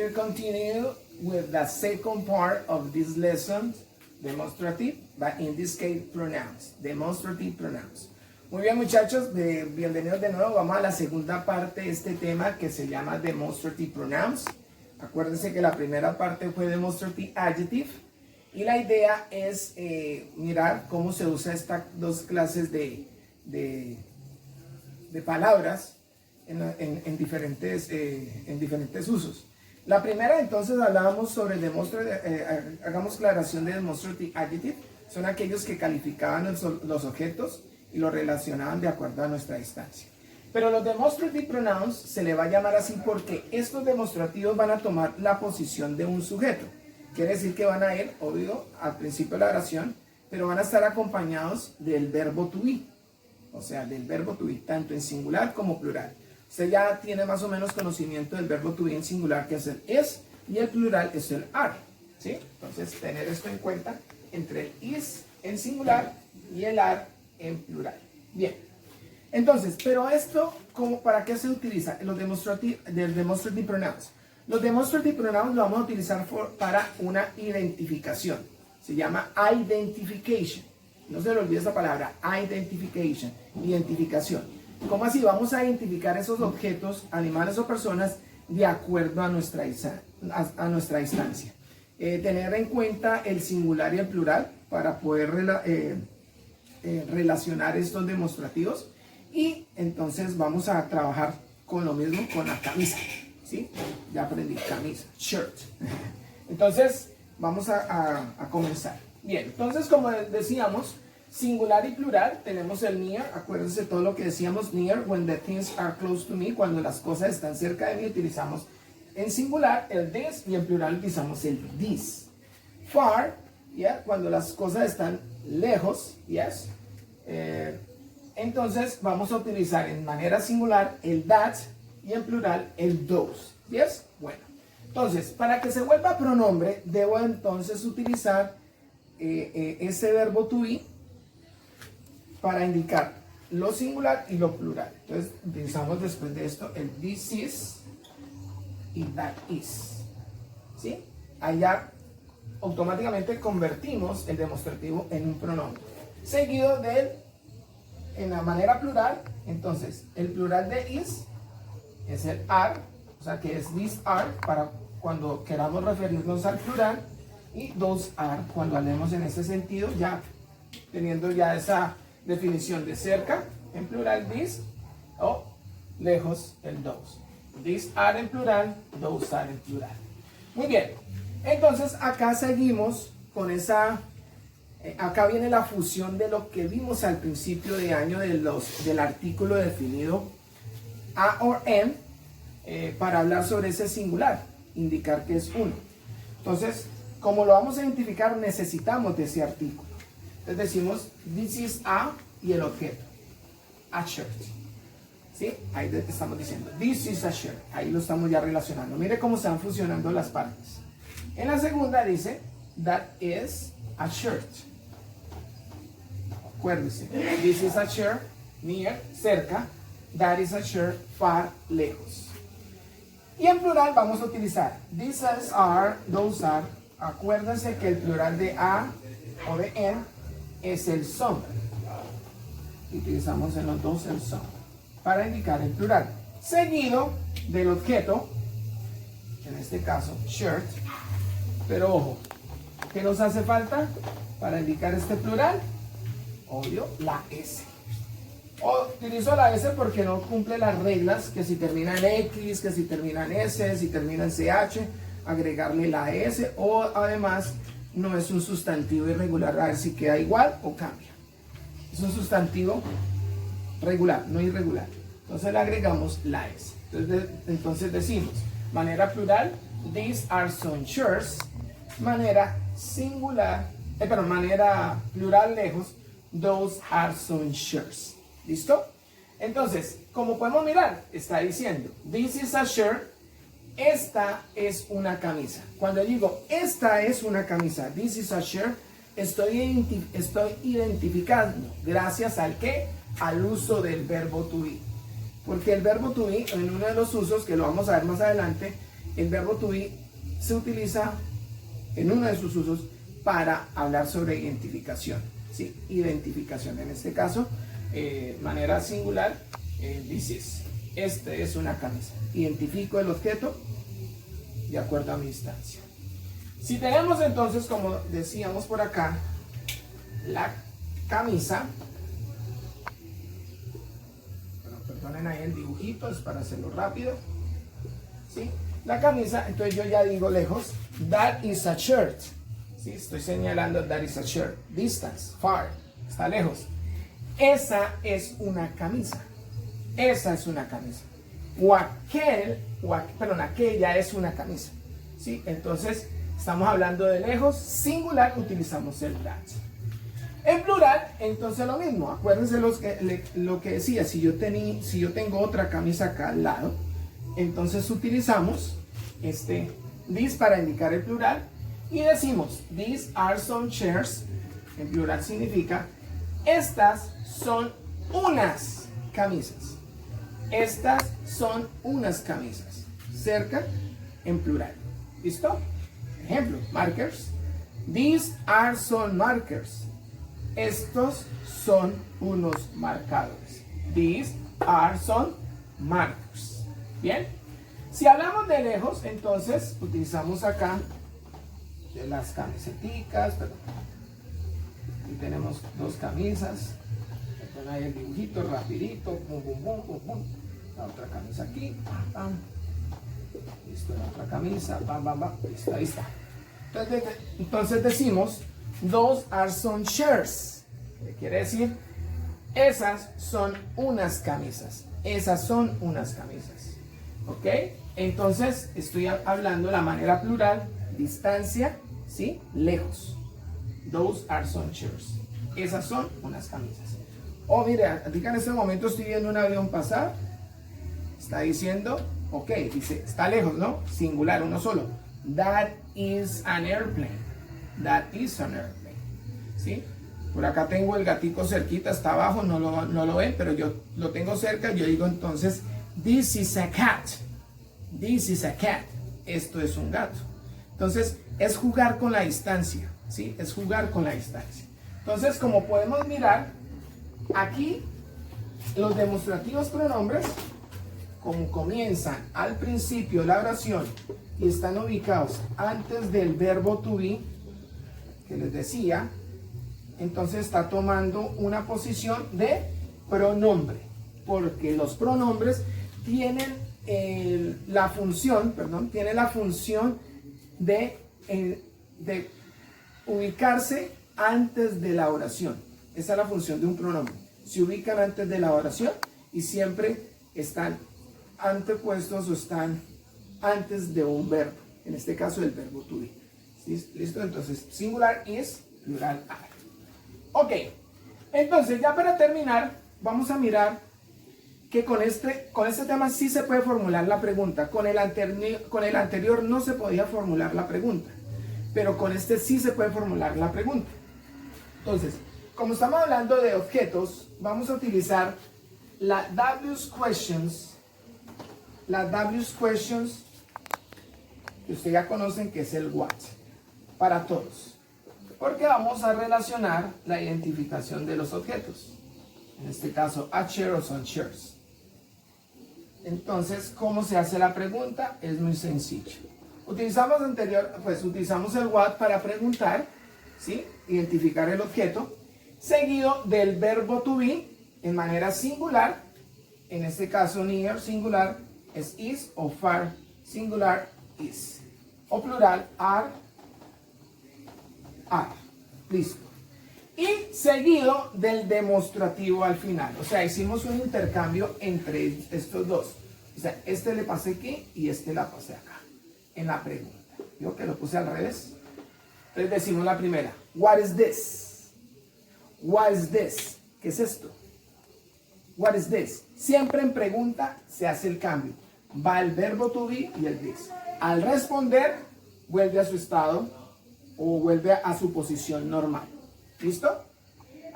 will continue with the second part of this lesson, demonstrative, but in this case pronouns, demonstrative pronouns. Muy bien, muchachos, bienvenidos de nuevo. Vamos a la segunda parte de este tema que se llama demonstrative pronouns. Acuérdense que la primera parte fue demonstrative adjective y la idea es mirar cómo se usa estas dos clases de palabras en diferentes usos. La primera, entonces, hablábamos sobre hagamos aclaración de demonstrative adjective. Son aquellos que calificaban los objetos y los relacionaban de acuerdo a nuestra distancia. Pero los demonstrative pronouns se le va a llamar así porque estos demostrativos van a tomar la posición de un sujeto. Quiere decir que van a ir, obvio, al principio de la oración, pero van a estar acompañados del verbo to be. O sea, del verbo to be, tanto en singular como plural. Usted ya tiene más o menos conocimiento del verbo to be en singular, que es el is, y el plural es el are. ¿Sí? Entonces, tener esto en cuenta entre el is en singular y el are en plural. Bien. Entonces, pero esto, ¿para qué se utiliza? Los demonstrative pronouns. Los demonstrative pronouns lo vamos a utilizar para una identificación. Se llama identification. No se le olvide esa palabra, identification, identificación. ¿Cómo así? Vamos a identificar esos objetos, animales o personas de acuerdo a nuestra distancia. Tener en cuenta el singular y el plural para poder relacionar estos demostrativos. Y entonces vamos a trabajar con lo mismo con la camisa. ¿Sí? Ya aprendí, camisa, shirt. Entonces vamos a comenzar. Bien, entonces como decíamos, singular y plural, tenemos el near. Acuérdense todo lo que decíamos, near, when the things are close to me, cuando las cosas están cerca de mí, utilizamos en singular el this y en plural utilizamos el this. Far, yeah, cuando las cosas están lejos, yes. Entonces vamos a utilizar en manera singular el that y en plural el those. ¿Yes? Bueno, entonces para que se vuelva pronombre debo entonces utilizar ese verbo to be para indicar lo singular y lo plural. Entonces utilizamos después de esto el this is y that is. ¿Sí? Allá automáticamente convertimos el demostrativo en un pronombre. Seguido del en la manera plural, entonces el plural de is es el are, o sea que es this are para cuando queramos referirnos al plural, y those are cuando hablemos en ese sentido, ya teniendo ya esa definición de cerca en plural this o lejos el those. These are en plural, those are en plural. Muy bien, entonces acá seguimos con esa. Acá viene la fusión de lo que vimos al principio de año del artículo definido a o en para hablar sobre ese singular, indicar que es uno. Entonces, como lo vamos a identificar, necesitamos de ese artículo. Entonces decimos, this is a y el objeto, a shirt. ¿Sí? Ahí estamos diciendo, this is a shirt. Ahí lo estamos ya relacionando. Mire cómo se van fusionando las partes. En la segunda dice, that is a shirt. Acuérdense, this is a shirt, near, cerca, that is a shirt, far, lejos. Y en plural vamos a utilizar these are, those are. Acuérdense que el plural de a o de en es el son. Y utilizamos en los dos el son para indicar el plural. Seguido del objeto, en este caso shirt, pero ojo, ¿qué nos hace falta para indicar este plural? Obvio, la S. Utilizo la S porque no cumple las reglas, que si termina en X, que si termina en S, si termina en CH, agregarle la S, o además no es un sustantivo irregular, a ver si queda igual o cambia. Es un sustantivo regular, no irregular. Entonces le agregamos la S. Entonces decimos, manera plural, these are some shirts. Manera singular, manera plural lejos, those are some shirts. ¿Listo? Entonces, como podemos mirar, está diciendo, this is a shirt, esta es una camisa. Cuando digo, esta es una camisa, this is a shirt, estoy identificando, gracias al ¿qué? Al uso del verbo to be. Porque el verbo to be, en uno de los usos, que lo vamos a ver más adelante, el verbo to be se utiliza en uno de sus usos para hablar sobre identificación, ¿sí? Identificación, en este caso, manera singular, this is. Este es una camisa. Identifico el objeto de acuerdo a mi instancia. Si tenemos entonces, como decíamos por acá, la camisa, bueno, perdonen ahí el dibujito, es para hacerlo rápido, ¿sí? La camisa, entonces yo ya digo lejos, that is a shirt, ¿sí? Estoy señalando that is a shirt, distance, far, está lejos. Esa es una camisa, esa es una camisa. Aquella es una camisa, ¿sí? Entonces, estamos hablando de lejos, singular, utilizamos el that. En plural, entonces lo mismo. Acuérdense lo que decía, si yo tengo otra camisa acá al lado, entonces utilizamos this para indicar el plural y decimos, these are some chairs. En plural significa, estas son unas camisas. Estas son unas camisas. Cerca, en plural. ¿Listo? Ejemplo, markers. These are some markers. Estos son unos marcadores. These are some markers. Bien. Si hablamos de lejos, entonces utilizamos acá de las camiseticas. Perdón. Aquí tenemos dos camisas. Ponen ahí el dibujito rapidito. Pum, pum, pum, pum, pum. La otra camisa aquí. Pam, pam. Listo, la otra camisa. Pam, pam, pam. Listo, ahí está. Entonces decimos, those are some shirts. ¿Qué quiere decir? Esas son unas camisas. Esas son unas camisas. ¿Ok? Entonces estoy hablando de la manera plural, distancia, ¿sí? Lejos. Those are some shirts. Esas son unas camisas. Oh, mire, aquí en este momento estoy viendo un avión pasar. Está diciendo, ok, dice, está lejos, ¿no? Singular, uno solo. That is an airplane. That is an airplane. ¿Sí? Por acá tengo el gatico cerquita, está abajo, no lo ven, pero yo lo tengo cerca. Yo digo entonces, this is a cat. This is a cat. Esto es un gato. Entonces, es jugar con la distancia. ¿Sí? Es jugar con la distancia. Entonces, como podemos mirar, aquí los demostrativos pronombres, como comienzan al principio de la oración y están ubicados antes del verbo to be, que les decía, entonces está tomando una posición de pronombre, porque los pronombres tienen la función de ubicarse antes de la oración. Esa es la función de un pronombre. Se ubican antes de la oración y siempre están antepuestos o están antes de un verbo, en este caso el verbo to be. ¿Sí? ¿Listo? Entonces, singular is, plural are. Ok, entonces ya para terminar, vamos a mirar que con este tema sí se puede formular la pregunta. Con el anterior no se podía formular la pregunta, pero con este sí se puede formular la pregunta. Entonces, como estamos hablando de objetos, vamos a utilizar la W's questions. Las W's questions, que ustedes ya conocen, que es el what, para todos. Porque vamos a relacionar la identificación de los objetos. En este caso, a chair o some chairs. Entonces, ¿cómo se hace la pregunta? Es muy sencillo. Utilizamos el what para preguntar, ¿sí? Identificar el objeto, seguido del verbo to be en manera singular. En este caso, near, singular, es is, o far, singular, is. O plural, are. Listo. Y seguido del demostrativo al final. O sea, hicimos un intercambio entre estos dos. O sea, este le pasé aquí y este la pasé acá. En la pregunta. ¿Vio que lo puse al revés? Entonces decimos la primera. What is this? What is this? ¿Qué es esto? What is this? Siempre en pregunta se hace el cambio. Va el verbo to be y el this. Al responder, vuelve a su estado o vuelve a su posición normal. ¿Listo?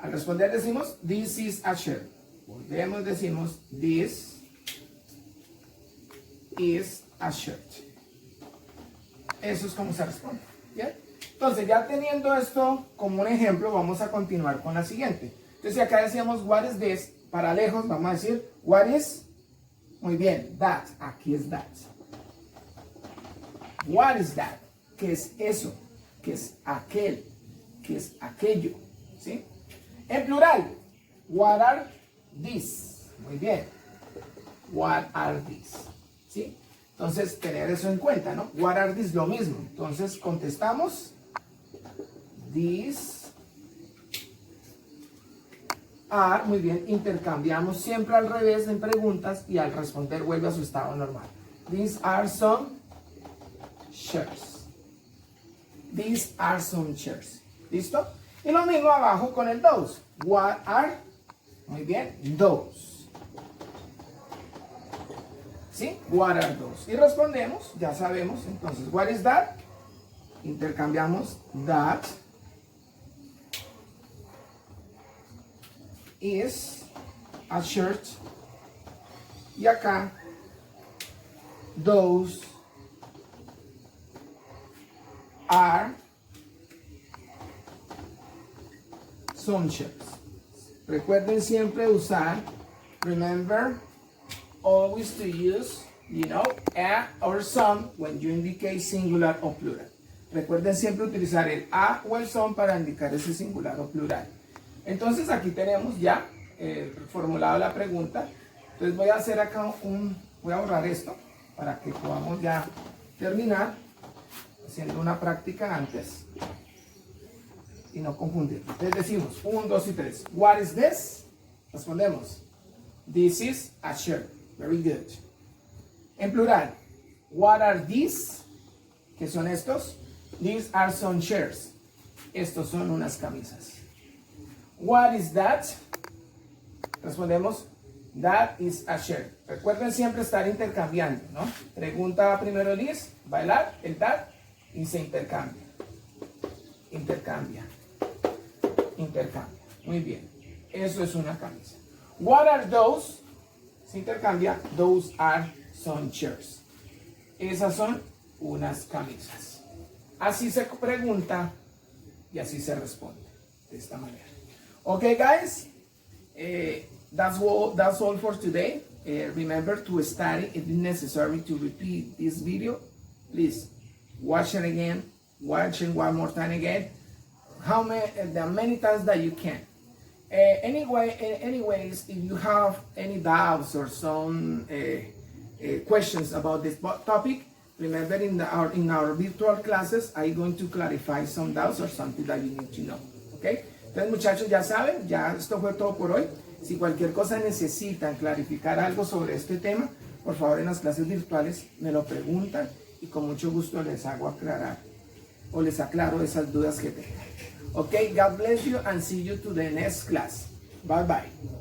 Al responder decimos, this is a shirt. Volvemos, decimos, this is a shirt. Eso es como se responde. ¿Bien? Entonces, ya teniendo esto como un ejemplo, vamos a continuar con la siguiente. Entonces, si acá decíamos what is this, para lejos vamos a decir what is, muy bien, that. Aquí es that. What is that? ¿Qué es eso? ¿Qué es aquel? ¿Qué es aquello? ¿Sí? En plural, what are these? Muy bien. What are these? ¿Sí? Entonces, tener eso en cuenta, ¿no? What are these? Lo mismo. Entonces, contestamos. These are, muy bien, intercambiamos siempre al revés en preguntas y al responder vuelve a su estado normal. These are some chairs. These are some chairs. ¿Listo? Y lo mismo abajo con el those. What are, muy bien, those. ¿Sí? What are those? Y respondemos, ya sabemos, entonces, what is that? Intercambiamos that is a shirt. Y acá, those are some shirts. Recuerden siempre usar, remember, always to use, a or some when you indicate singular o plural. Recuerden siempre utilizar el a o el some para indicar ese singular o plural. Entonces aquí tenemos ya formulado la pregunta. Entonces voy a hacer acá voy a borrar esto para que podamos ya terminar haciendo una práctica antes y no confundir. Entonces decimos 1, 2 y 3. What is this? Respondemos. This is a shirt. Very good. En plural, what are these? ¿Qué son estos? These are some shirts. Estos son unas camisas. What is that? Respondemos, that is a shirt. Recuerden siempre estar intercambiando, ¿no? Pregunta primero this, bailar, el that, y se intercambia. Intercambia. Intercambia. Muy bien. Eso es una camisa. What are those? Se intercambia. Those are some shirts. Esas son unas camisas. Así se pregunta y así se responde. De esta manera. Okay, guys. That's all for today. Remember to study. If necessary to repeat this video, please watch it again. Watch it one more time again. Many times that you can. Anyways, if you have any doubts or some questions about this topic, remember in our virtual classes, I'm going to clarify some doubts or something that you need to know. Okay? Entonces, muchachos, ya saben, ya esto fue todo por hoy. Si cualquier cosa necesitan clarificar algo sobre este tema, por favor en las clases virtuales me lo preguntan y con mucho gusto les hago aclarar o les aclaro esas dudas que tengan. Okay, God bless you and see you to the next class. Bye bye.